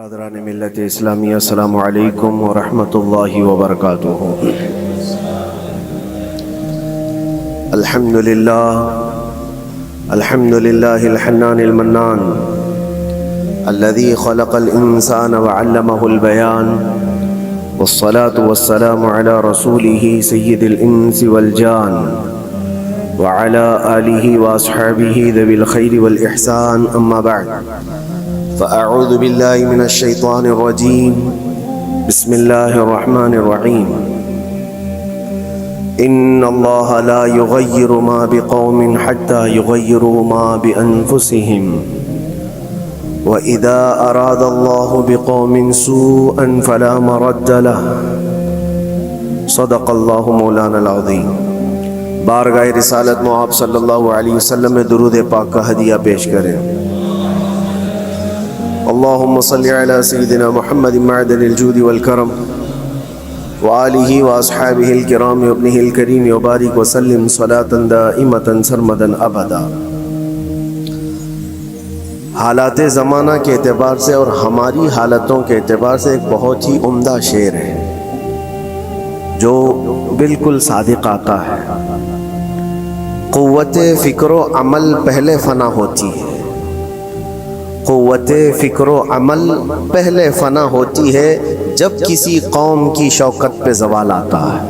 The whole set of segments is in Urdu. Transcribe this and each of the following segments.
برادران ملت اسلامی، السلام علیکم ورحمۃ اللہ وبرکاتہ۔ الحمد للہ الحنان المنان الذي خلق الانسان وعلمه البيان، والصلاة والسلام على رسوله سید الانس والجان وعلى آلہ واصحابہ ذوی الخیر والاحسان، اما بعد فأعوذ باللہ من الشیطان الرجیم، بسم اللہ الرحمن الرحیم۔ ان اللہ لا یغیر ما بقوم حتی یغیروا ما بانفسہم، وإذا أراد الله بقوم سوءا فلا مرد له، صدق اللہ مولانا العظیم۔ بارگاہ رسالت مآب صلی اللہ علیہ وسلم میں درود پاک کا ہدیہ پیش کریں۔ اللہم صلی علی سیدنا محمد معدن الجود والکرم وآلہ واصحابہ الکرام وابنہ الکریم وبارک وسلم صلاة دائمتا سرمدا ابدا۔ حالات زمانہ کے اعتبار سے اور ہماری حالتوں کے اعتبار سے ایک بہت ہی عمدہ شعر ہے جو بالکل صادق آتا ہے۔ قوت فکر و عمل پہلے فنا ہوتی ہے، قوت فکر و عمل پہلے فنا ہوتی ہے جب کسی قوم کی شوکت پہ زوال آتا ہے۔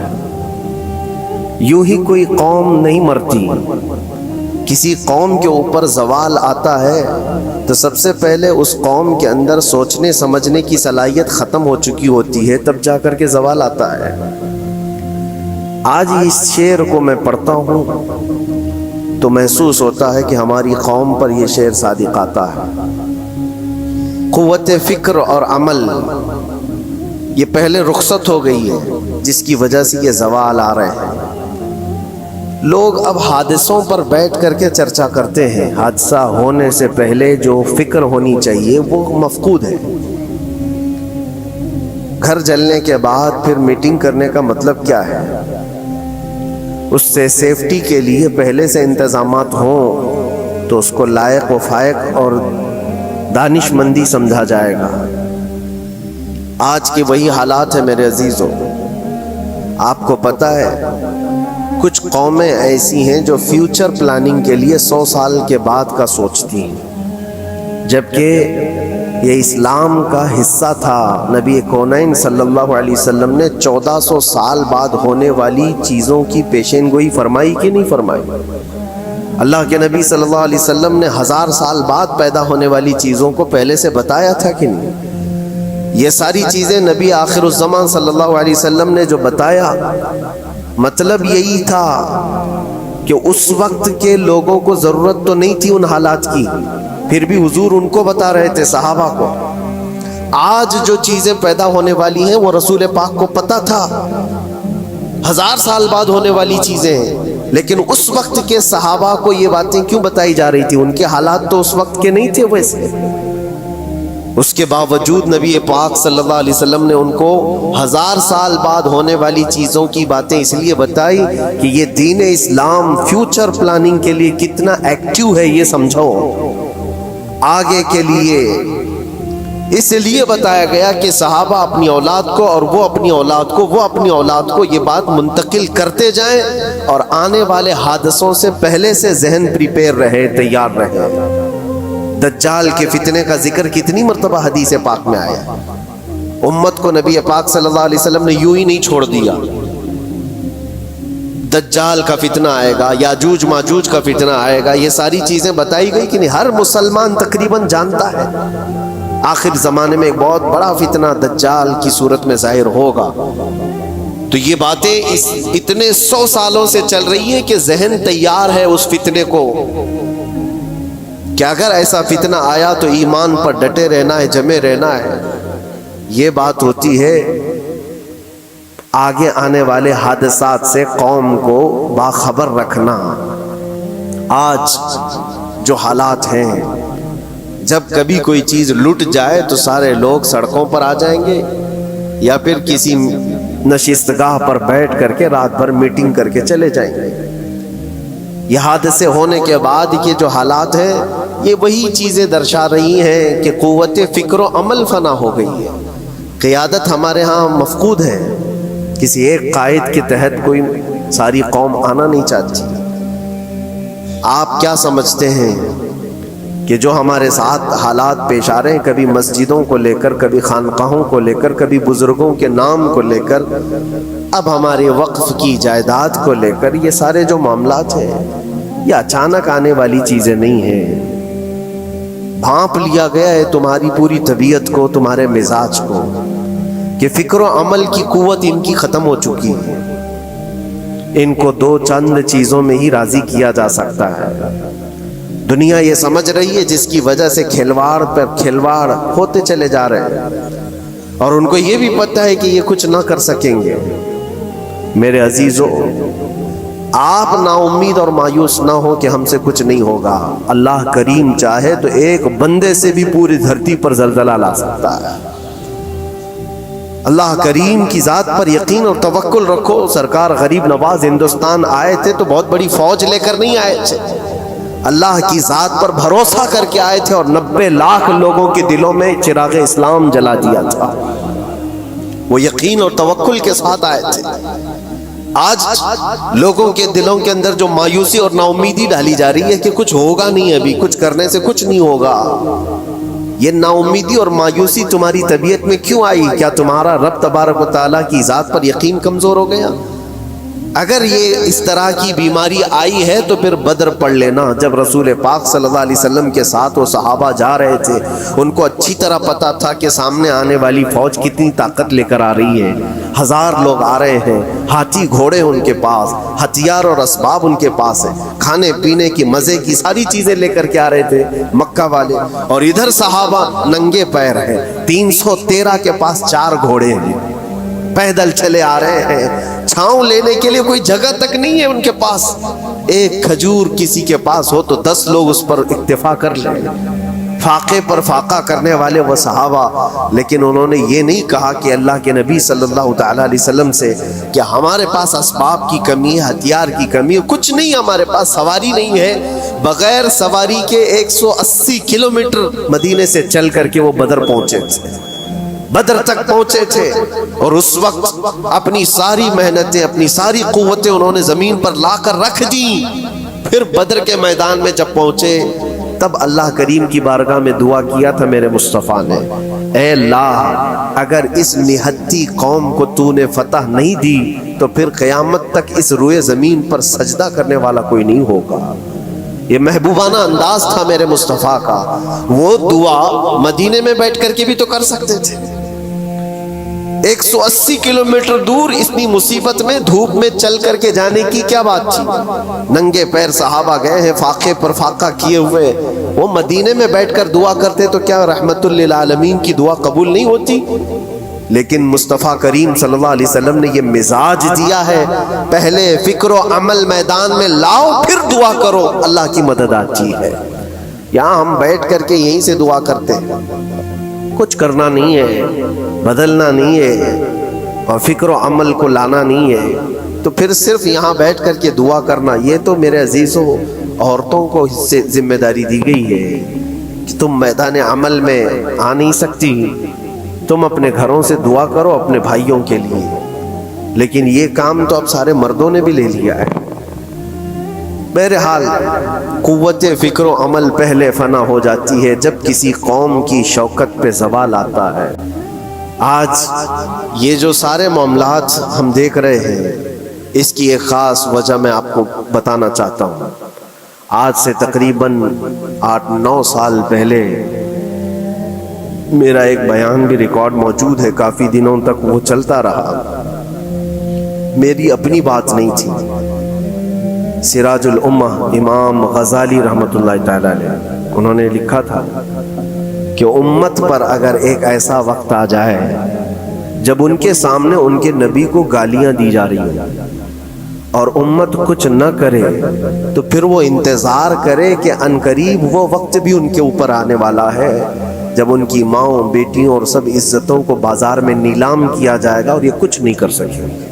یوں ہی کوئی قوم نہیں مرتی، کسی قوم کے اوپر زوال آتا ہے تو سب سے پہلے اس قوم کے اندر سوچنے سمجھنے کی صلاحیت ختم ہو چکی ہوتی ہے، تب جا کر کے زوال آتا ہے۔ آج اس شعر کو میں پڑھتا ہوں تو محسوس ہوتا ہے کہ ہماری قوم پر یہ شعر صادق آتا ہے۔ قوت فکر اور عمل یہ پہلے رخصت ہو گئی ہے، جس کی وجہ سے یہ زوال آ رہے ہیں۔ لوگ اب حادثوں پر بیٹھ کر کے چرچا کرتے ہیں، حادثہ ہونے سے پہلے جو فکر ہونی چاہیے وہ مفقود ہے۔ گھر جلنے کے بعد پھر میٹنگ کرنے کا مطلب کیا ہے؟ اس سے سیفٹی کے لیے پہلے سے انتظامات ہوں تو اس کو لائق و فائق اور دانش مندی سمجھا جائے گا۔ آج کے وہی حالات ہیں میرے عزیزوں۔ آپ کو پتہ ہے کچھ قومیں ایسی ہیں جو فیوچر پلاننگ کے لیے 100 سال کے بعد کا سوچتی ہیں، جبکہ یہ اسلام کا حصہ تھا۔ نبی کونین صلی اللہ علیہ وسلم نے 1400 سال بعد ہونے والی چیزوں کی پیشین گوئی فرمائی کہ نہیں فرمائی؟ اللہ کے نبی صلی اللہ علیہ وسلم نے 1000 سال بعد پیدا ہونے والی چیزوں کو پہلے سے بتایا تھا کہ نہیں؟ یہ ساری چیزیں نبی آخر الزمان صلی اللہ علیہ وسلم نے جو بتایا، مطلب یہی تھا کہ اس وقت کے لوگوں کو ضرورت تو نہیں تھی ان حالات کی، پھر بھی حضور ان کو بتا رہے تھے، صحابہ کو۔ آج جو چیزیں پیدا ہونے والی ہیں وہ رسول پاک کو پتا تھا، 1000 سال بعد ہونے والی چیزیں ہیں، لیکن اس وقت کے صحابہ کو یہ باتیں کیوں بتائی جا رہی تھی؟ ان کے حالات تو اس وقت کے نہیں تھے ویسے۔ اس کے باوجود نبی پاک صلی اللہ علیہ وسلم نے ان کو 1000 سال بعد ہونے والی چیزوں کی باتیں اس لیے بتائی کہ یہ دین اسلام فیوچر پلاننگ کے لیے کتنا ایکٹیو ہے، یہ سمجھو۔ آگے کے لیے اس لیے بتایا گیا کہ صحابہ اپنی اولاد کو اور وہ اپنی اولاد کو، وہ اپنی اولاد کو یہ بات منتقل کرتے جائیں اور آنے والے حادثوں سے پہلے سے ذہن پریپیئر رہے، تیار رہے۔ دجال کے فتنے کا ذکر کتنی مرتبہ حدیث پاک میں آیا۔ امت کو نبی پاک صلی اللہ علیہ وسلم نے یوں ہی نہیں چھوڑ دیا۔ دجال کا فتنہ آئے گا، یاجوج ماجوج کا فتنہ آئے گا، یہ ساری چیزیں بتائی گئی کہ نہیں؟ ہر مسلمان تقریباً جانتا ہے آخر زمانے میں ایک بہت بڑا فتنہ دجال کی صورت میں ظاہر ہوگا۔ تو یہ باتیں اتنے 100 سالوں سے چل رہی ہیں کہ ذہن تیار ہے اس فتنے کو کہ اگر ایسا فتنہ آیا تو ایمان پر ڈٹے رہنا ہے، جمے رہنا ہے۔ یہ بات ہوتی ہے آگے آنے والے حادثات سے قوم کو باخبر رکھنا۔ آج جو حالات ہیں، جب کبھی کوئی چیز لٹ جائے تو سارے لوگ سڑکوں پر آ جائیں گے، یا پھر کسی نشستگاہ پر بیٹھ کر کے رات بھر میٹنگ کر کے چلے جائیں گے۔ یہ حادثے ہونے کے بعد کے جو حالات ہیں یہ وہی چیزیں درشا رہی ہیں کہ قوت فکر و عمل فنا ہو گئی ہے. قیادت ہمارے ہاں مفقود ہے. کسی ایک قائد کے تحت کوئی ساری قوم آنا نہیں چاہتی. آپ کیا سمجھتے ہیں کہ جو ہمارے ساتھ حالات پیش آ رہے ہیں، کبھی مسجدوں کو لے کر، کبھی خانقاہوں کو لے کر، کبھی بزرگوں کے نام کو لے کر، اب ہمارے وقف کی جائیداد کو لے کر، یہ سارے جو معاملات ہیں یہ اچانک آنے والی چیزیں نہیں ہیں. بھانپ لیا گیا ہے تمہاری پوری طبیعت کو، تمہارے مزاج کو، کہ فکر و عمل کی قوت ان کی ختم ہو چکی ہے. ان کو دو چند چیزوں میں ہی راضی کیا جا سکتا ہے. دنیا یہ سمجھ رہی ہے، جس کی وجہ سے کھلواڑ پر کھلواڑ ہوتے چلے جا رہے ہیں، اور ان کو یہ بھی پتہ ہے کہ یہ کچھ نہ کر سکیں گے. میرے عزیزو، آپ نا امید اور مایوس نہ ہو کہ ہم سے کچھ نہیں ہوگا. اللہ کریم چاہے تو ایک بندے سے بھی پوری دھرتی پر زلزلہ لا سکتا ہے. اللہ کریم کی ذات پر یقین اور توکل رکھو. سرکار غریب نواز ہندوستان آئے تھے تو بہت بڑی فوج لے کر نہیں آئے تھے، اللہ کی ذات پر بھروسہ کر کے آئے تھے، اور 90 لاکھ لوگوں کے دلوں میں چراغ اسلام جلا دیا تھا. وہ یقین اور توکل کے ساتھ آئے تھے. آج لوگوں کے دلوں کے اندر جو مایوسی اور نا امیدی ڈالی جا رہی ہے کہ کچھ ہوگا نہیں، ابھی کچھ کرنے سے کچھ نہیں ہوگا، یہ نا امیدی اور مایوسی تمہاری طبیعت میں کیوں آئی؟ کیا تمہارا رب تبارک و تعالیٰ کی ذات پر یقین کمزور ہو گیا؟ اگر یہ اس طرح کی بیماری آئی ہے تو پھر بدر پڑھ لینا. جب رسول پاک صلی اللہ علیہ وسلم کے ساتھ وہ صحابہ جا رہے تھے، ان کو اچھی طرح پتا تھا کہ سامنے آنے والی فوج کتنی طاقت لے کر آ رہی ہے. 1000 لوگ آ رہے ہیں، ہاتھی گھوڑے ان کے پاس، ہتھیار اور اسباب ان کے پاس ہے، کھانے پینے کی مزے کی ساری چیزیں لے کر کے آ رہے تھے مکہ والے. اور ادھر صحابہ ننگے پیر ہیں، 313 کے پاس 4 گھوڑے ہیں، پیدل چلے آ رہے ہیں. چھاؤں لینے کے لیے کوئی جگہ تک نہیں ہے ان کے پاس. ایک کھجور کسی کے پاس ہو تو 10 لوگ اس پر اکتفا کر لیں. فاقے پر فاقہ کرنے والے وہ صحابہ، لیکن انہوں نے یہ نہیں کہا کہ اللہ کے نبی صلی اللہ تعالیٰ علیہ وسلم سے کہ ہمارے پاس اسباب کی کمی ہے، ہتھیار کی کمی ہے، کچھ نہیں ہمارے پاس، سواری نہیں ہے. بغیر سواری کے 180 کلومیٹر مدینے سے چل کر کے وہ بدر پہنچے تھے، بدر تک پہنچے تھے. اور اس وقت اپنی ساری محنتیں، اپنی ساری قوتیں انہوں نے زمین پر لا کر رکھ دی. پھر بدر کے میدان میں جب پہنچے تب اللہ کریم کی بارگاہ میں دعا کیا تھا میرے مصطفیٰ نے، اے اللہ اگر اس نہتی قوم کو تو نے فتح نہیں دی تو پھر قیامت تک اس روئے زمین پر سجدہ کرنے والا کوئی نہیں ہوگا. یہ محبوبانہ انداز تھا میرے مصطفیٰ کا. وہ دعا مدینے میں بیٹھ کر کے بھی تو کر سکتے تھے. 180 کلومیٹر دور اتنی مصیبت میں دھوپ میں چل کر کے جانے کی کیا بات تھی؟ ننگے پیر صحابہ گئے ہیں، فاقے پر فاقہ کیے ہوئے. وہ مدینے میں بیٹھ کر دعا کرتے تو کیا رحمت للعالمین کی دعا قبول نہیں ہوتی؟ لیکن مصطفیٰ کریم صلی اللہ علیہ وسلم نے یہ مزاج دیا ہے، پہلے فکر و عمل میدان میں لاؤ پھر دعا کرو، اللہ کی مدد آتی ہے. یہاں ہم بیٹھ کر کے یہیں سے دعا کرتے ہیں، کچھ کرنا نہیں ہے، بدلنا نہیں ہے، اور فکر و عمل کو لانا نہیں ہے، تو پھر صرف یہاں بیٹھ کر کے دعا کرنا. یہ تو میرے عزیزوں عورتوں کو اس سے ذمہ داری دی گئی ہے کہ تم میدان عمل میں آ نہیں سکتی، تم اپنے گھروں سے دعا کرو اپنے بھائیوں کے لیے. لیکن یہ کام تو اب سارے مردوں نے بھی لے لیا ہے. بہرحال قوت فکر و عمل پہلے فنا ہو جاتی ہے جب کسی قوم کی شوکت پہ زوال آتا ہے. آج یہ جو سارے معاملات ہم دیکھ رہے ہیں، اس کی ایک خاص وجہ میں آپ کو بتانا چاہتا ہوں. آج سے تقریباً 8-9 سال پہلے میرا ایک بیان بھی ریکارڈ موجود ہے، کافی دنوں تک وہ چلتا رہا. میری اپنی بات نہیں تھی. سراج الامہ امام غزالی رحمۃ اللہ تعالی علیہ انہوں نے لکھا تھا کہ امت پر اگر ایک ایسا وقت آ جائے جب ان کے سامنے ان کے نبی کو گالیاں دی جا رہی ہیں اور امت کچھ نہ کرے، تو پھر وہ انتظار کرے کہ عنقریب وہ وقت بھی ان کے اوپر آنے والا ہے جب ان کی ماؤں، بیٹیوں اور سب عزتوں کو بازار میں نیلام کیا جائے گا اور یہ کچھ نہیں کر سکیں گے.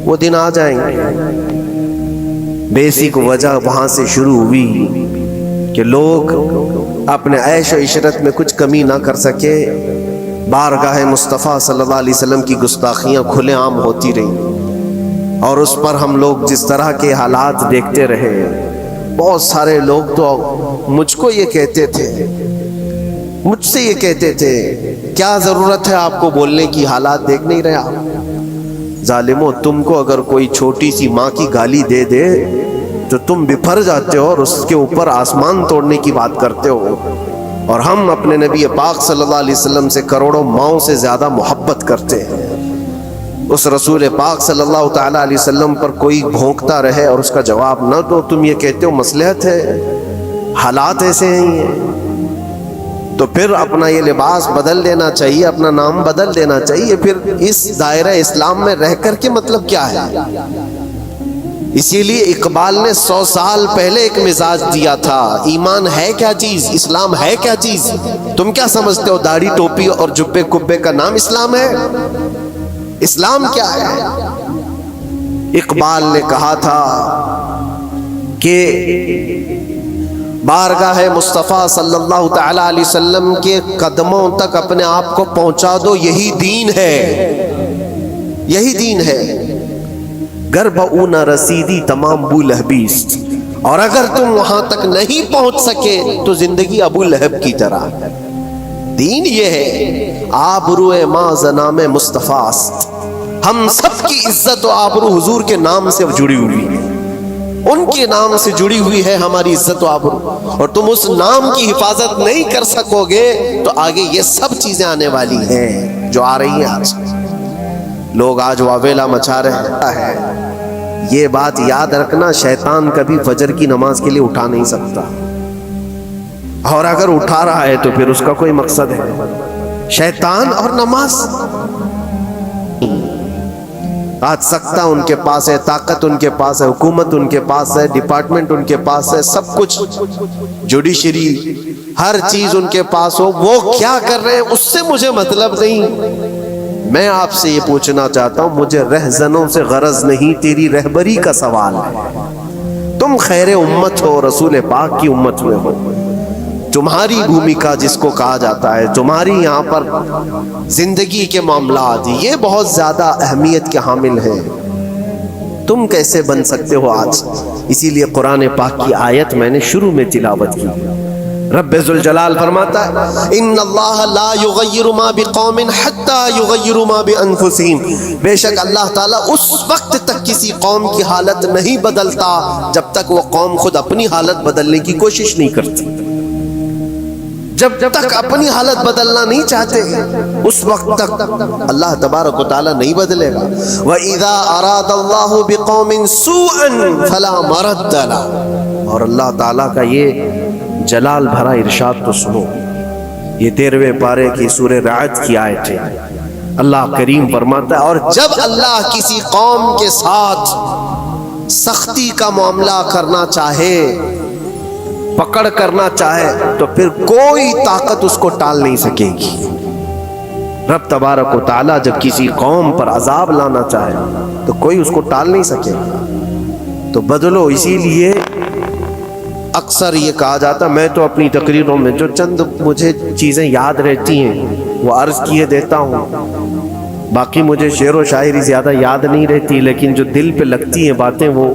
وہ دن آ جائیں گے. بیسک وجہ وہاں سے شروع ہوئی کہ لوگ اپنے عیش و عشرت میں کچھ کمی نہ کر سکے، بارگاہ مصطفیٰ صلی اللہ علیہ وسلم کی گستاخیاں کھلے عام ہوتی رہیں، اور اس پر ہم لوگ جس طرح کے حالات دیکھتے رہے۔ بہت سارے لوگ تو مجھ کو یہ کہتے تھے، مجھ سے یہ کہتے تھے، کیا ضرورت ہے آپ کو بولنے کی، حالات دیکھ نہیں رہے آپ؟ ظالمو، تم کو اگر کوئی چھوٹی سی ماں کی گالی دے دے تو تم بپھر جاتے ہو اور اس کے اوپر آسمان توڑنے کی بات کرتے ہو، اور ہم اپنے نبی پاک صلی اللہ علیہ وسلم سے کروڑوں ماؤں سے زیادہ محبت کرتے ہیں۔ اس رسول پاک صلی اللہ تعالیٰ علیہ وسلم پر کوئی بھونکتا رہے اور اس کا جواب نہ دو، تم یہ کہتے ہو مصلحت ہے، حالات ایسے ہیں یہ، تو پھر اپنا یہ لباس بدل دینا چاہیے، اپنا نام بدل دینا چاہیے۔ پھر اس دائرہ اسلام میں رہ کر کے مطلب کیا ہے؟ اسی لیے اقبال نے 100 سال پہلے ایک مزاج دیا تھا، ایمان ہے کیا چیز، اسلام ہے کیا چیز؟ تم کیا سمجھتے ہو داڑھی ٹوپی اور جبے کبے کا نام اسلام ہے؟ اسلام کیا ہے؟ اقبال نے کہا تھا کہ بارگاہ مصطفیٰ صلی اللہ تعالی علیہ وسلم کے قدموں تک اپنے آپ کو پہنچا دو، یہی دین ہے، یہی دین ہے۔ گر بہو نہ رسیدی تمام ابو لہبیست، اور اگر تم وہاں تک نہیں پہنچ سکے تو زندگی ابو لہب کی طرح۔ دین یہ ہے، آبرو ما زنام مصطفیٰ است، ہم سب کی عزت و آبرو حضور کے نام سے جڑی ہوئی ہے، ان کے نام سے جڑی ہوئی ہے ہماری عزت و آبرو، اور تم اس نام کی حفاظت نہیں کر سکو گے تو آگے یہ سب چیزیں آنے والی ہیں جو آ رہی ہیں۔ آج لوگ آج واویلا مچا رہے ہیں، یہ بات یاد رکھنا، شیطان کبھی فجر کی نماز کے لیے اٹھا نہیں سکتا، اور اگر اٹھا رہا ہے تو پھر اس کا کوئی مقصد ہے، شیطان اور نماز۔ آج سکتہ ان کے پاس ہے، طاقت ان کے پاس ہے، حکومت ان کے پاس ہے، ڈپارٹمنٹ ان کے پاس ہے، سب کچھ، جوڈیشری، ہر چیز ان کے پاس ہو، وہ کیا کر رہے ہیں اس سے مجھے مطلب نہیں۔ میں آپ سے یہ پوچھنا چاہتا ہوں، مجھے رہزنوں سے غرض نہیں، تیری رہبری کا سوال ہے۔ تم خیر امت ہو، رسول پاک کی امت میں ہو، تمہاری بھومکا جس کو کہا جاتا ہے، تمہاری یہاں پر زندگی کے معاملات یہ بہت زیادہ اہمیت کے حامل ہیں۔ تم کیسے بن سکتے ہو آج؟ اسی لیے قرآن پاک کی آیت میں نے شروع میں تلاوت کی۔ رب ذوالجلال فرماتا ہے ان اللہ لا یغیر ما بقوم حتی یغیر ما بانفسہم، بے شک اللہ تعالیٰ اس وقت تک کسی قوم کی حالت نہیں بدلتا جب تک وہ قوم خود اپنی حالت بدلنے کی کوشش نہیں کرتی۔ جب تک اپنی حالت بدلنا نہیں چاہتے اس وقت تک اللہ تبارک و تعالیٰ نہیں بدلے گا۔ وَإِذَا أَرَادَ اللَّهُ بِقَوْمٍ سُوءًا فَلَا مَرَدَّ لَهُ، اور اللہ تعالیٰ کا یہ جلال بھرا ارشاد تو سنو، یہ 13ویں پارے کی سورہ رعد کی آیت ہے۔ اللہ کریم فرماتا ہے اور جب اللہ کسی قوم کے ساتھ سختی کا معاملہ کرنا چاہے، پکڑ کرنا چاہے، تو پھر کوئی طاقت اس کو ٹال نہیں سکے گی۔ رب تبارک و تعالیٰ جب کسی قوم پر عذاب لانا چاہے تو کوئی اس کو ٹال نہیں سکے گا۔ تو بدلو، اسی لیے اکثر یہ کہا جاتا، میں تو اپنی تقریروں میں جو چند مجھے چیزیں یاد رہتی ہیں وہ عرض کیے دیتا ہوں، باقی مجھے شعر و شاعری زیادہ یاد نہیں رہتی، لیکن جو دل پہ لگتی ہیں باتیں وہ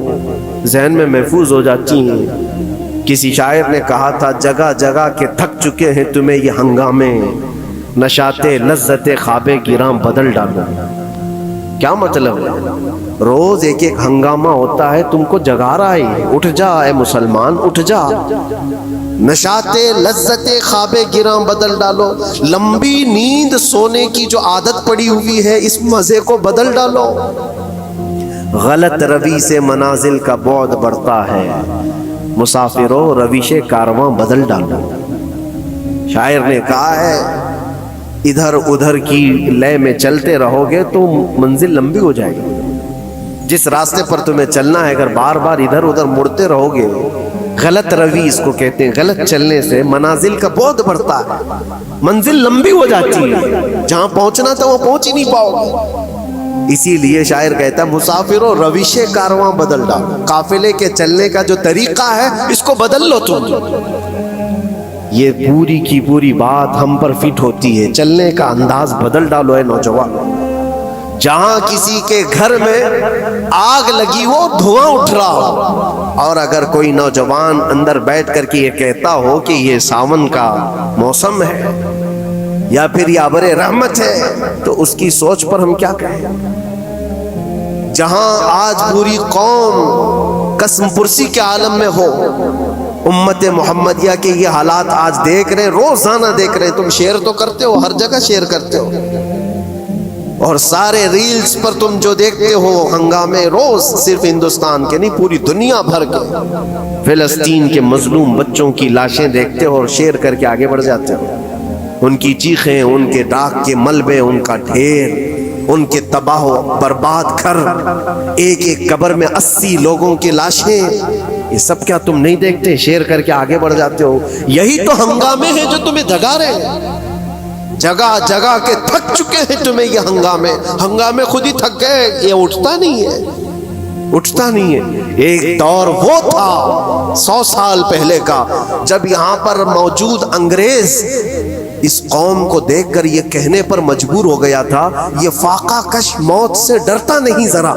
ذہن میں محفوظ ہو جاتی ہیں۔ کسی شاعر نے کہا تھا، جگہ جگہ کے تھک چکے ہیں تمہیں یہ ہنگامے، نشاط لذت خواب گراں بدل ڈالو۔ کیا مطلب ہے؟ روز ایک ایک ہنگامہ ہوتا ہے، تم کو جگا رہا ہے، اٹھ جا اے مسلمان، اٹھ جا، نشاط لذت خواب گراں بدل ڈالو، لمبی نیند سونے کی جو عادت پڑی ہوئی ہے اس مزے کو بدل ڈالو، غلط روی سے منازل کا بعد بڑھتا ہے، مسافروں رویش کارواں بدل ڈالو۔ شاعر نے کہا ہے ادھر ادھر کی لے میں چلتے رہو گے تو منزل لمبی ہو جائے گی۔ جس راستے پر تمہیں چلنا ہے اگر بار بار ادھر ادھر مڑتے رہو گے، غلط روی اس کو کہتے ہیں، غلط چلنے سے منازل کا بعد بڑھتا ہے، منزل لمبی ہو جاتی ہے، جہاں پہنچنا تھا وہ پہنچ ہی نہیں پاؤ گے۔ اسی لیے شاعر کہتا ہے مسافروں رویش کارواں بدل ڈالو، قافلے کے چلنے کا جو طریقہ ہے اس کو بدل لو تم۔ یہ پوری کی پوری بات ہم پر فٹ ہوتی ہے. چلنے کا انداز بدل ڈالو اے نوجوان. جہاں کسی کے گھر میں آگ لگی ہو، دھواں اٹھ رہا ہو، اور اگر کوئی نوجوان اندر بیٹھ کر کے یہ کہتا ہو کہ یہ ساون کا موسم ہے یا پھر یہ ابر رحمت ہے، تو اس کی سوچ پر ہم کیا کہیں؟ جہاں آج پوری قوم قسم پرسی کے عالم میں ہو، امت محمدیہ کے یہ حالات آج دیکھ رہے ہیں، روزانہ دیکھ رہے ہیں. تم شیئر تو کرتے ہو، ہر جگہ شیئر کرتے ہو، اور سارے ریلز پر تم جو دیکھتے ہو ہنگامے، روز صرف ہندوستان کے نہیں پوری دنیا بھر کے فلسطین کے مظلوم بچوں کی لاشیں دیکھتے ہو اور شیئر کر کے آگے بڑھ جاتے ہو. ان کی چیخیں، ان کے ڈاک کے ملبے، ان کا ڈھیر، ان کے تباہ و برباد گھر، ایک ایک قبر میں 80 لوگوں کی لاشیں، یہ سب کیا تم نہیں دیکھتے؟ شیئر کر کے آگے بڑھ جاتے ہو. یہی تو ہنگامے ہیں جو تمہیں دھگا رہے ہیں. جگہ جگہ کے تھک چکے ہیں تمہیں یہ ہنگامے خود ہی تھک گئے. یہ اٹھتا نہیں ہے. ایک دور وہ تھا 100 سال پہلے کا جب یہاں پر موجود انگریز اس قوم کو دیکھ کر یہ کہنے پر مجبور ہو گیا تھا، یہ فاقہ کش موت سے ڈرتا نہیں ذرا.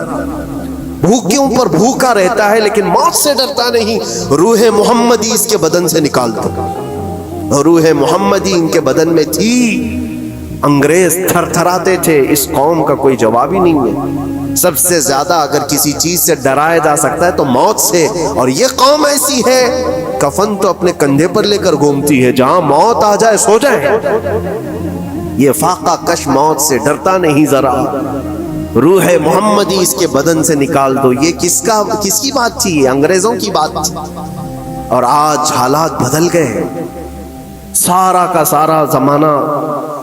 بھوکیوں پر بھوکا رہتا ہے لیکن موت سے ڈرتا نہیں. روح محمدی اس کے بدن سے نکال دو. روح محمدی ان کے بدن میں تھی. انگریز تھر تھراتے تھے. اس قوم کا کوئی جواب ہی نہیں ہے. سب سے زیادہ اگر کسی چیز سے ڈرایا جا سکتا ہے تو موت سے، اور یہ قوم ایسی ہے کفن تو اپنے کندھے پر لے کر گھومتی ہے، جہاں موت آ جائے سو جائے. یہ فاقہ کش موت سے ڈرتا نہیں ذرا. روح محمدی اس کے بدن سے نکال دو. یہ کس کی بات تھی؟ یہ انگریزوں کی بات تھی. اور آج حالات بدل گئے. سارا کا سارا زمانہ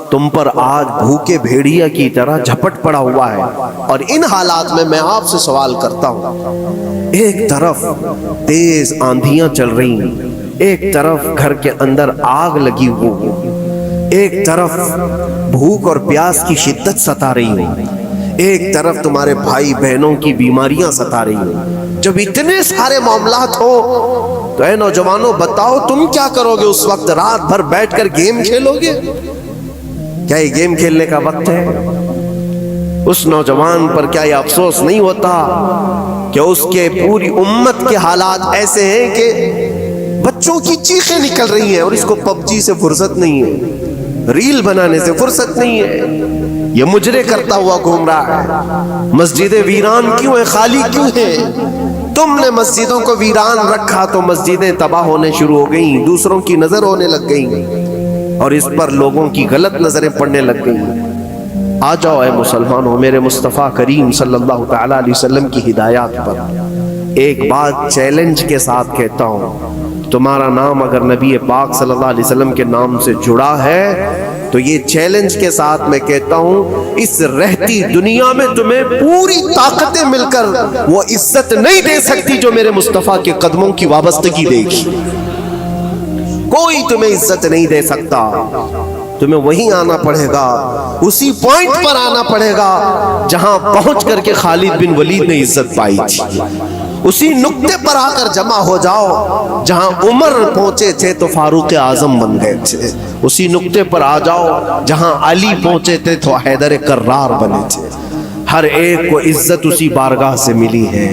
تم پر آج بھوکے بھیڑیا کی طرح جھپٹ پڑا ہوا ہے. اور ان حالات میں آپ سے سوال کرتا ہوں، ایک طرف تیز آندھیاں چل رہی ہیں، ایک طرف گھر کے اندر آگ لگی ہوئی، ایک طرف بھوک اور پیاس کی شدت ستا رہی ہے، ایک طرف تمہارے بھائی بہنوں کی بیماریاں ستا رہی ہیں. جب اتنے سارے معاملات ہو تو اے نوجوانوں بتاؤ تم کیا کرو گے اس وقت؟ رات بھر بیٹھ کر گیم کھیلو گے؟ کیا یہ گیم کھیلنے کا وقت ہے؟ اس نوجوان پر کیا یہ افسوس نہیں ہوتا کہ اس کے پوری امت کے حالات ایسے ہیں کہ بچوں کی چیخیں نکل رہی ہیں اور اس کو پب جی سے فرصت نہیں ہے، ریل بنانے سے فرصت نہیں ہے، یہ مجرے کرتا ہوا گھوم رہا ہے. مسجدیں ویران کیوں ہیں؟ خالی کیوں ہیں؟ تم نے مسجدوں کو ویران رکھا تو مسجدیں تباہ ہونے شروع ہو گئیں، دوسروں کی نظر ہونے لگ گئیں اور اس پر لوگوں کی غلط نظریں پڑنے لگ گئیں. آ جاؤ اے مسلمانوں، میرے مصطفیٰ کریم صلی اللہ تعالیٰ علیہ وسلم کی ہدایات پر ایک بات چیلنج کے ساتھ کہتا ہوں. تمہارا نام اگر نبی پاک صلی اللہ علیہ وسلم کے نام سے جڑا ہے تو یہ چیلنج کے ساتھ میں کہتا ہوں، اس رہتی دنیا میں تمہیں پوری طاقتیں مل کر وہ عزت نہیں دے سکتی جو میرے مصطفیٰ کے قدموں کی وابستگی دے گی. کوئی تمہیں عزت نہیں دے سکتا. تمہیں وہیں آنا پڑے گا، اسی پوائنٹ پر آنا پڑے گا جہاں پہنچ کر کے خالد بن ولید نے عزت پائی تھی. اسی نقطے پر آ کر جمع ہو جاؤ جہاں عمر پہنچے تھے تو فاروق اعظم بن گئے تھے. اسی نقطے پر آ جاؤ جہاں علی پہنچے تھے تو حیدر کرار بنے تھے. ہر ایک کو عزت اسی بارگاہ سے ملی ہے.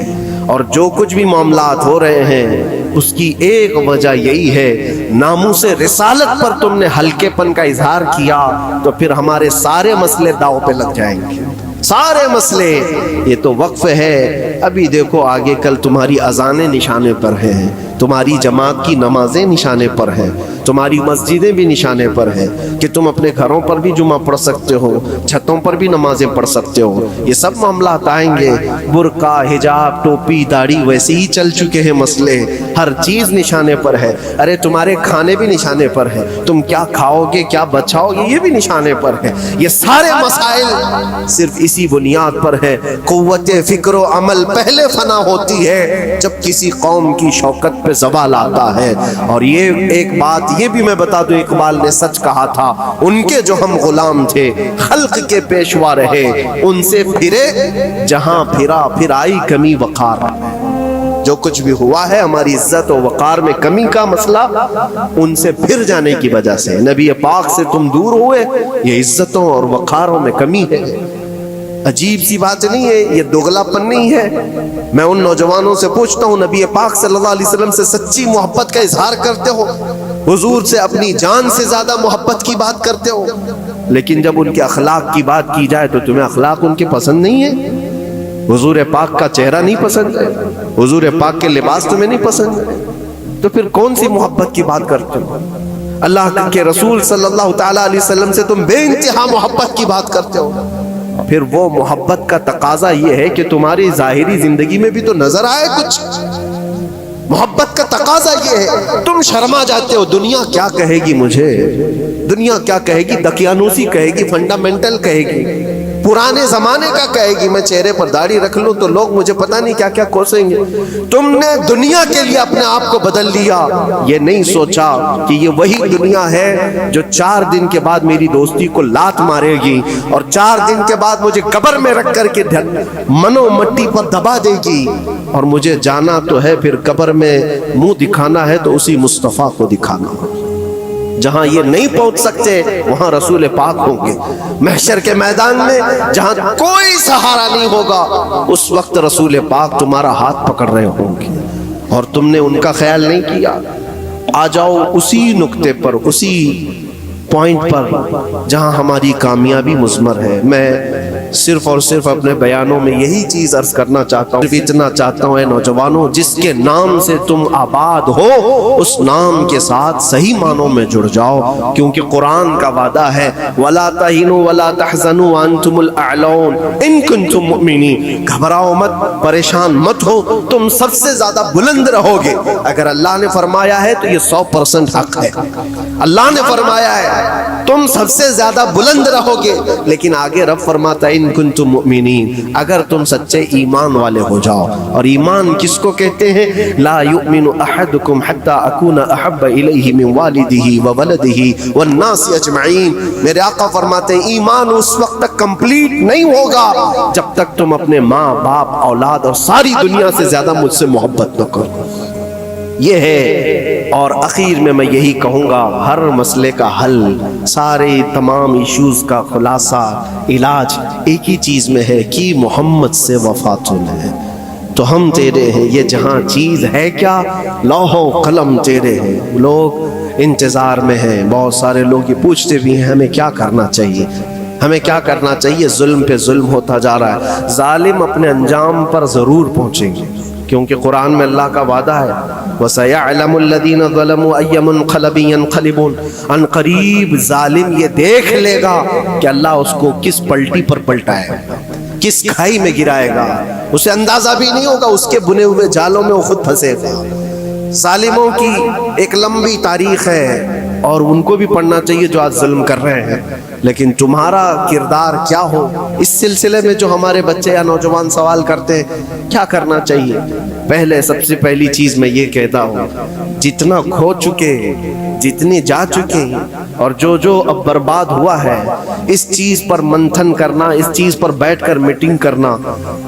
اور جو کچھ بھی معاملات ہو رہے ہیں اس کی ایک وجہ یہی ہے، ناموس رسالت پر تم نے ہلکے پن کا اظہار کیا تو پھر ہمارے سارے مسئلے داؤ پہ لگ جائیں گے. سارے مسئلے، یہ تو وقف ہے. ابھی دیکھو آگے کل تمہاری اذانیں نشانے پر ہیں، تمہاری جماعت کی نمازیں نشانے پر ہیں، تمہاری مسجدیں بھی نشانے پر ہیں کہ تم اپنے گھروں پر بھی جمعہ پڑھ سکتے ہو، چھتوں پر بھی نمازیں پڑھ سکتے ہو. یہ سب معاملات آئیں گے. برقع، حجاب، ٹوپی، داڑھی ویسے ہی چل چکے ہیں مسئلے. ہر چیز نشانے پر ہے. ارے تمہارے کھانے بھی نشانے پر ہے، تم کیا کھاؤ گے، کیا بچاؤ گے، یہ بھی نشانے پر ہے. یہ سارے مسائل صرف اسی بنیاد پر ہے. قوت فکر و عمل پہلے فنا ہوتی ہے جب کسی قوم کی شوکت پہ زوال آتا ہے. اور یہ ایک بات یہ بھی میں بتا دوں، اقبال نے سچ کہا تھا، ان کے جو ہم غلام تھے خلق کے پیشوا رہے، ان سے پھرے جہاں پھرا پھر آئی کمی وقار. جو کچھ بھی ہوا ہے ہماری عزت و وقار میں کمی کا مسئلہ ان سے پھر جانے کی وجہ سے، نبی پاک سے تم دور ہوئے، یہ عزتوں اور وقاروں میں کمی ہے۔ عجیب سی بات نہیں ہے، یہ دوغلا پن نہیں ہے۔ میں ان نوجوانوں سے پوچھتا ہوں، نبی پاک صلی اللہ علیہ وسلم سے سچی محبت کا اظہار کرتے ہو، حضور سے اپنی جان سے زیادہ محبت کی بات کرتے ہو، لیکن جب ان کے اخلاق کی بات کی جائے تو تمہیں اخلاق ان کے پسند نہیں ہے، حضور پاک کا چہرہ نہیں پسند ہے، حضور پاک کے لباس تمہیں نہیں پسند ہے، تو پھر کون سی محبت کی بات کرتے ہو؟ اللہ کے رسول صلی اللہ تعالی علیہ وسلم سے تم بے انتہا محبت کی بات کرتے ہو، پھر وہ محبت کا تقاضا یہ ہے کہ تمہاری ظاہری زندگی میں بھی تو نظر آئے کچھ۔ محبت کا تقاضا یہ ہے، تم شرما جاتے ہو، دنیا کیا کہے گی مجھے، دنیا کیا کہے گی، دقیانوسی کہے گی، فنڈامنٹل کہے گی، پرانے زمانے کا کہے گی، میں چہرے پر داڑھی رکھ لوں تو لوگ مجھے پتہ نہیں کیا کیا کوسیں گے۔ تم نے دنیا کے لیے اپنے آپ کو بدل لیا، یہ نہیں سوچا کہ یہ وہی دنیا ہے جو 4 دن کے بعد میری دوستی کو لات مارے گی اور 4 دن کے بعد مجھے قبر میں رکھ کر کے منو مٹی پر دبا دے گی، اور مجھے جانا تو ہے پھر قبر میں منہ دکھانا ہے تو اسی مصطفیٰ کو دکھانا۔ جہاں یہ نہیں پہنچ سکتے وہاں رسول پاک ہوں گے، محشر کے میدان میں جہاں کوئی سہارا نہیں ہوگا اس وقت رسول پاک تمہارا ہاتھ پکڑ رہے ہوں گے، اور تم نے ان کا خیال نہیں کیا۔ آ جاؤ اسی نقطے پر، اسی پوائنٹ پر جہاں ہماری کامیابی مضمر ہے۔ میں صرف اور صرف اپنے بیانوں میں یہی چیز عرض کرنا چاہتا ہوں، صرف اتنا چاہتا ہوں، اے نوجوانوں، جس کے نام سے تم آباد ہو اس نام کے ساتھ صحیح معنوں میں جڑ جاؤ، کیونکہ قرآن کا وعدہ ہے وَلَا تَهِنُوا وَلَا تَحْزَنُوا وَأَنْتُمُ الْأَعْلَوْنَ إِن كُنتُم مُؤْمِنِينَ۔ گھبراؤ مت، پریشان مت ہو، تم سب سے زیادہ بلند رہو گے۔ اگر اللہ نے فرمایا ہے تو یہ 100% حق ہے۔ اللہ نے فرمایا ہے تم سب سے زیادہ بلند رہو گے، لیکن آگے رب فرماتا ہے ان کنتم مؤمنین، اگر تم سچے ایمان والے ہو جاؤ۔ اور ایمان کس کو کہتے ہیں؟ لا یؤمن احدکم حتی اکون احب الیہ من والدہ وولدہ والناس اجمعین۔ میرے آقا فرماتے ہیں ایمان اس وقت تک کمپلیٹ نہیں ہوگا جب تک تم اپنے ماں باپ اولاد اور ساری دنیا سے زیادہ مجھ سے محبت نہ کرو۔ یہ ہے، اور اخیر میں یہی کہوں گا، ہر مسئلے کا حل، سارے تمام ایشوز کا خلاصہ، علاج ایک ہی چیز میں ہے کہ محمد سے وفا ہے تو ہم تیرے ہیں، یہ جہاں چیز ہے کیا، لوح و قلم تیرے ہیں۔ لوگ انتظار میں ہیں، بہت سارے لوگ یہ پوچھتے بھی ہیں ہمیں کیا کرنا چاہیے، ہمیں کیا کرنا چاہیے۔ ظلم پہ ظلم ہوتا جا رہا ہے، ظالم اپنے انجام پر ضرور پہنچیں گے، کیونکہ قرآن میں اللہ کا وعدہ ہے وَسَيَعْلَمُ الَّذِينَ ظَلَمُوا أَيَّ مُنْقَلَبٍ يَنْقَلِبُونَ۔ ان قریب ظالم یہ دیکھ لے گا کہ اللہ اس کو کس پلٹی پر پلٹائے گا، کس کھائی میں گرائے گا، اسے اندازہ بھی نہیں ہوگا، اس کے بنے ہوئے جالوں میں وہ خود پھنسے گا۔ ظالموں کی ایک لمبی تاریخ ہے اور ان کو بھی پڑھنا چاہیے جو آج ظلم کر رہے ہیں، لیکن تمہارا کردار کیا ہو اس سلسلے میں جو ہمارے بچے یا نوجوان سوال کرتے ہیں کیا کرنا چاہیے۔ پہلے سب سے پہلی چیز میں یہ کہتا ہوں، جتنا کھو چکے، جتنے جا چکے اور جو اب برباد ہوا ہے، اس چیز پر منتھن کرنا، اس چیز پر بیٹھ کر میٹنگ کرنا،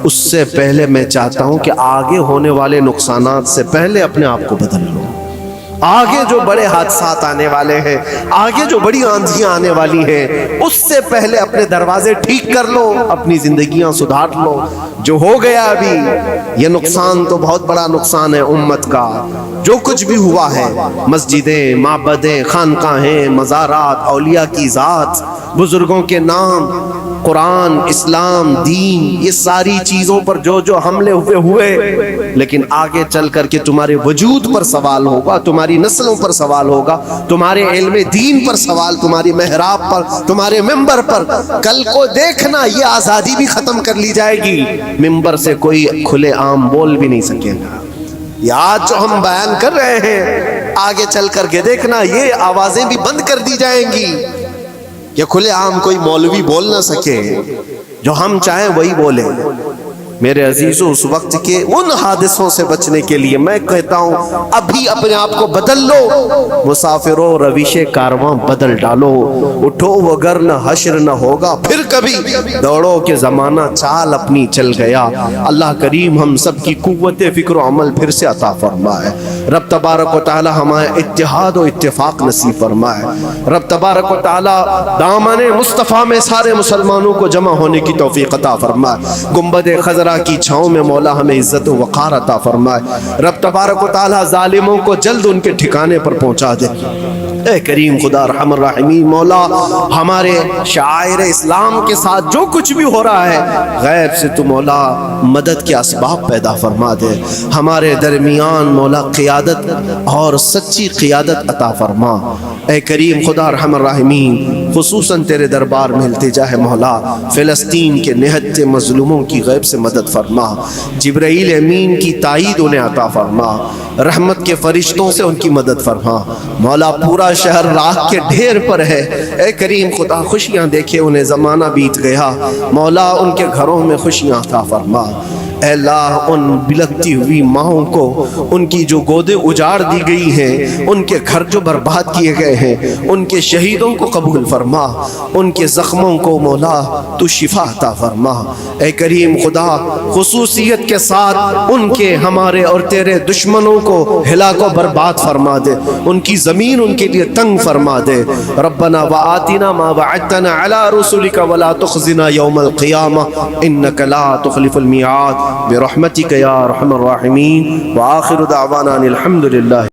اس سے پہلے میں چاہتا ہوں کہ آگے ہونے والے نقصانات سے پہلے اپنے آپ کو بدل لو۔ آگے جو بڑے حادثات آنے والے ہیں، آگے جو بڑی آندھیاں آنے والی ہیں، اس سے پہلے اپنے دروازے ٹھیک کر لو، اپنی زندگیاں سدھار لو۔ جو ہو گیا ابھی یہ نقصان تو بہت بڑا نقصان ہے امت کا، جو کچھ بھی ہوا ہے، مسجدیں، معبدیں، خانقاہیں، مزارات، اولیاء کی ذات، بزرگوں کے نام، قرآن، اسلام، دین، یہ ساری چیزوں پر جو حملے ہوئے، لیکن آگے چل کر کے تمہارے وجود پر سوال ہوگا، تمہاری نسلوں پر سوال ہوگا، تمہارے علم دین پر سوال، تمہاری محراب پر، تمہارے ممبر پر۔ کل کو دیکھنا یہ آزادی بھی ختم کر لی جائے گی، ممبر سے کوئی کھلے عام بول بھی نہیں سکے گا۔ یہ آج جو ہم بیان کر رہے ہیں، آگے چل کر کے دیکھنا یہ آوازیں بھی بند کر دی جائیں گی کہ کھلے عام کوئی مولوی بول نہ سکے، جو ہم چاہیں وہی بولے۔ میرے عزیزوں اس وقت کے ان حادثوں سے بچنے کے لیے میں کہتا ہوں ابھی اپنے آپ کو بدل لو، مسافروں رویش کارواں بدل ڈالو، اٹھو وگرنہ حشر نہ ہوگا پھر کبھی، دوڑو کہ زمانہ چال اپنی چل گیا۔ اللہ کریم ہم سب کی قوت فکر و عمل پھر سے عطا فرمائے۔ رب تبارک و تعالی ہمیں اتحاد و اتفاق نصیب فرمائے۔ رب تبارک و تعالی دامن مصطفیٰ میں سارے مسلمانوں کو جمع ہونے کی توفیق عطا فرمائے۔ گنبد خضرا کی چھاؤں میں مولا ہمیں عزت و وقار عطا فرمائے۔ رب تبارک و تعالی ظالموں کو جلد ان کے ٹھکانے پر پہنچا دے۔ اے کریم خدا رحم الرحیمین مولا ہمارے شاعر اسلام کے ساتھ جو کچھ بھی ہو رہا ہے غیب سے تو مولا مدد کے اسباب پیدا فرما دے، ہمارے درمیان مولا قیادت اور سچی قیادت عطا فرما۔ اے کریم خدا رحم الرحیمین خصوصاً تیرے دربار میں التجا ہے مولا فلسطین کے نہتے مظلوموں کی غیب سے مدد فرما، جبرائیل امین کی تائید انہیں عطا فرما، رحمت کے فرشتوں سے ان کی مدد فرما مولا۔ پورا شہر راہ کے ڈھیر پر ہے، اے کریم خدا خوشیاں دیکھے انہیں زمانہ بیت گیا مولا، ان کے گھروں میں خوشیاں عطا فرما۔ اے اللہ ان بلکتی ہوئی ماؤں کو ان کی جو گودیں اجاڑ دی گئی ہیں، ان کے گھر جو برباد کیے گئے ہیں، ان کے شہیدوں کو قبول فرما، ان کے زخموں کو مولا تو شفا عطا فرما۔ اے کریم خدا خصوصیت کے ساتھ ان کے ہمارے اور تیرے دشمنوں کو ہلاک و برباد فرما دے، ان کی زمین ان کے لیے تنگ فرما دے۔ ربنا وآتنا ما وعدتنا على رسلك ولا تخزنا يوم القيامة انك لا تخلف الميعاد برحمتك يا ارحم الراحمين وآخر دعوانا الحمد لله